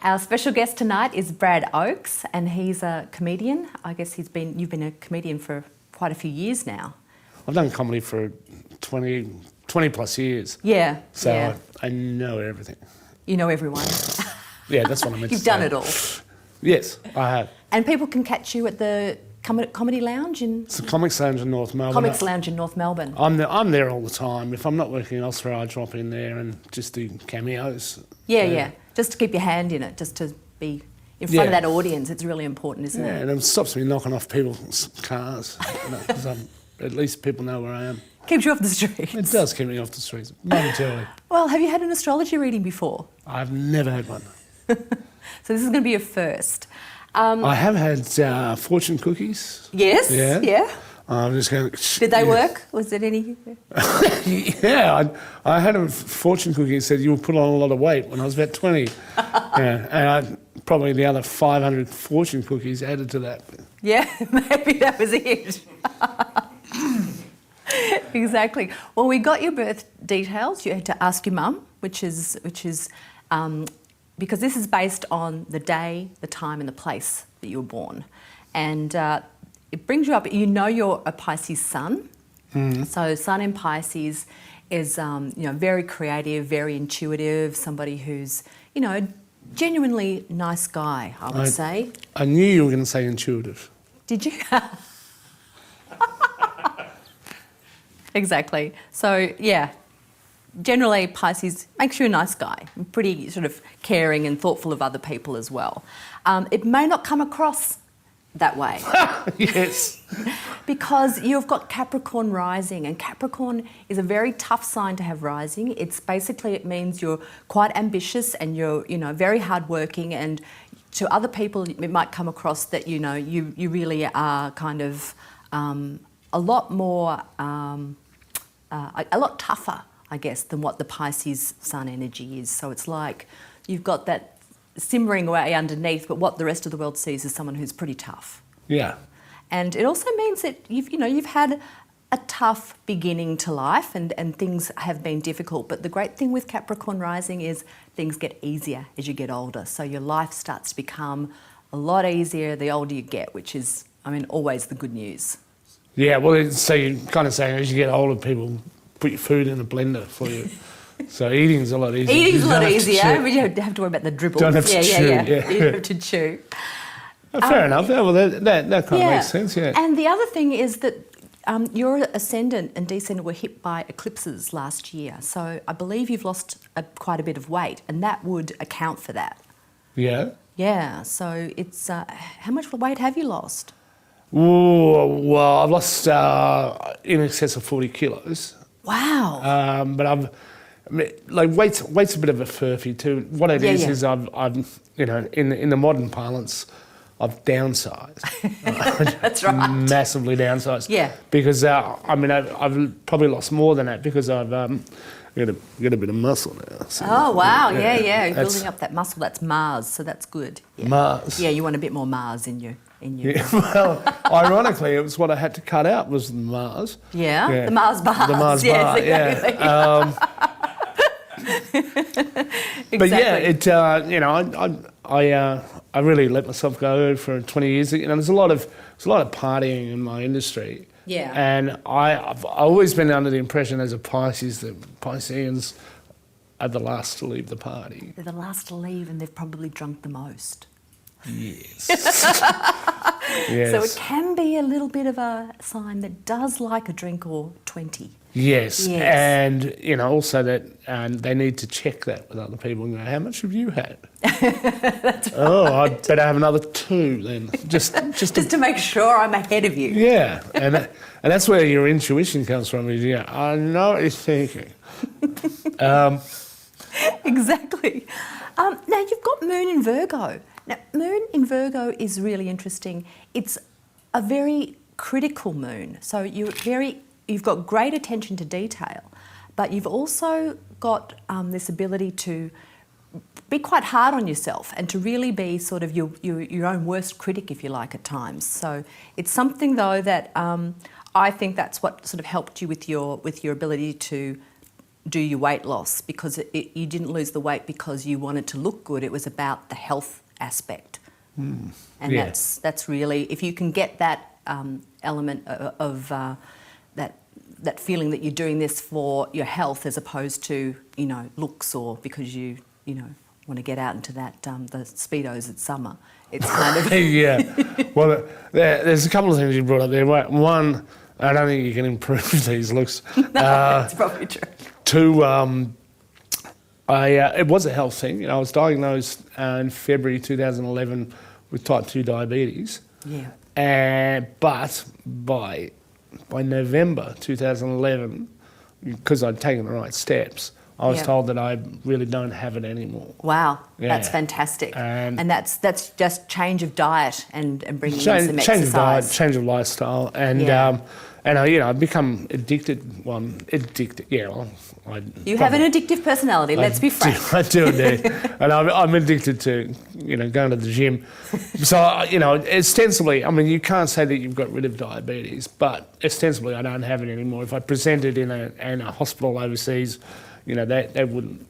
Our special guest tonight is Brad Oakes, and he's a comedian. I guess you've been a comedian for quite a few years now. I've done comedy for 20 plus years. Yeah. So yeah. I know everything. You know everyone. Yeah, that's what I meant You've to say. done it all. Yes, I have. And people can catch you at the Comedy Lounge in... It's the Comics Lounge in North Melbourne. Comics Lounge in North Melbourne. I'm there all the time. If I'm not working elsewhere, I drop in there and just do cameos. Yeah. Just to keep your hand in it, just to be in front of that audience. It's really important, isn't it? Yeah, and it stops me knocking off people's cars. Because at least people know where I am. Keeps you off the streets. It does keep me off the streets, momentarily. Well, have you had an astrology reading before? I've never had one. So this is going to be your first. I have had fortune cookies. Yes, yeah. I'm just going. Did they work? Was it any? Yeah, I had a fortune cookie that said you will put on a lot of weight when I was about 20. And probably the other 500 fortune cookies added to that. Yeah, maybe that was it. Exactly. Well, we got your birth details. You had to ask your mum, which is because this is based on the day, the time, and the place that you were born, and it brings you up. You know, you're a Pisces sun. So sun in Pisces is very creative, very intuitive. Somebody who's genuinely nice guy, I would say. I knew you were going to say intuitive. Did you? Exactly. So, yeah, generally Pisces makes you a nice guy, pretty sort of caring and thoughtful of other people as well. It may not come across that way. Yes. Because you've got Capricorn rising, and Capricorn is a very tough sign to have rising. It means you're quite ambitious and you're, very hardworking, and to other people it might come across that, you really are kind of a lot more... a lot tougher, I guess, than what the Pisces sun energy is. So it's like you've got that simmering away underneath, but what the rest of the world sees is someone who's pretty tough. Yeah. And it also means that you've had a tough beginning to life, and things have been difficult. But the great thing with Capricorn rising is things get easier as you get older. So your life starts to become a lot easier the older you get, which is, always the good news. Yeah, well, so you're kind of saying as you get older, people put your food in a blender for you. So eating's a lot easier. Eating's a lot easier. We don't have to worry about the dribble. Don't have to chew. Yeah. You don't have to chew. Fair enough. Yeah, well, that kind of makes sense, yeah. And the other thing is that your ascendant and descendant were hit by eclipses last year. So I believe you've lost quite a bit of weight, and that would account for that. Yeah? Yeah, so it's... how much weight have you lost? Ooh, well, I've lost in excess of 40 kilos. Wow. But weight's a bit of a furphy too. What it is I've in the modern parlance, I've downsized. That's right. Massively downsized. Yeah. Because I've probably lost more than that because I've got a bit of muscle now. So, oh wow! Yeah. You're building up that muscle. That's Mars, so that's good. Yeah. Mars. Yeah, you want a bit more Mars in you. Yeah, well, ironically, it was what I had to cut out was the Mars. Yeah, the Mars bars. The Mars bar, exactly. Exactly. But yeah, I really let myself go for 20 years. There's a lot of partying in my industry. Yeah. And I've always been under the impression as a Pisces that Pisceans are the last to leave the party. They're the last to leave, and they've probably drunk the most. Yes. Yes. So it can be a little bit of a sign that does like a drink or 20. Yes. And also that they need to check that with other people and go, how much have you had? That's right. Oh, I'd better have another 2 then. Just to make sure I'm ahead of you. Yeah, and that's where your intuition comes from. Is I know what you're thinking. Exactly. Now you've got Moon in Virgo. Now, Moon in Virgo is really interesting. It's a very critical moon. So you've got great attention to detail, but you've also got this ability to be quite hard on yourself and to really be sort of your own worst critic, if you like, at times. So it's something, though, that I think that's what sort of helped you with your ability to do your weight loss, because you didn't lose the weight because you wanted to look good. It was about the health aspect. And Yeah. that's really, if you can get that element of that feeling that you're doing this for your health as opposed to, you know, looks, or because you want to get out into that the Speedos at summer. It's kind of... Yeah. Well, there's a couple of things you brought up there. One, I don't think you can improve these looks. No, that's probably true. Two, it was a health thing. I was diagnosed in February 2011 with type 2 diabetes. Yeah. But by November 2011, because I'd taken the right steps, I was told that I really don't have it anymore. Wow, Yeah. that's fantastic. And that's just change of diet and bringing in some exercise. Change of diet, change of lifestyle, and I've become addicted. Well, addicted. Yeah, well, you have an addictive personality. Let's be frank. I do indeed, and I'm addicted to going to the gym. So ostensibly, I mean, you can't say that you've got rid of diabetes, but ostensibly, I don't have it anymore. If I presented in a hospital overseas, they wouldn't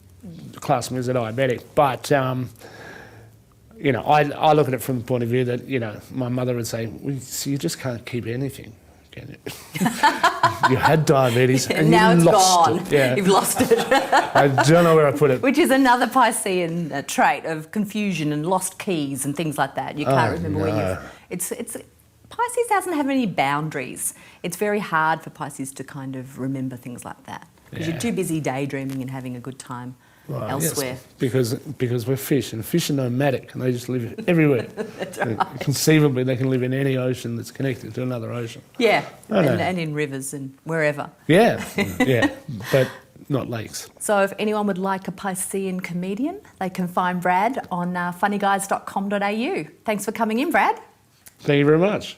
class me as a diabetic. But I look at it from the point of view that my mother would say, well, so you just can't keep anything. You had diabetes and now you it's lost gone. it. Yeah. You've lost it. I don't know where I put it. Which is another Piscean trait of confusion and lost keys and things like that. You can't remember where you've... It's Pisces doesn't have any boundaries. It's very hard for Pisces to kind of remember things like that because you're too busy daydreaming and having a good time elsewhere. Yes, because we're fish, and fish are nomadic, and they just live everywhere. That's right. Conceivably, they can live in any ocean that's connected to another ocean. Yeah, and in rivers and wherever. Yeah, but not lakes. So if anyone would like a Piscean comedian, they can find Brad on funnyguys.com.au. Thanks for coming in, Brad. Thank you very much.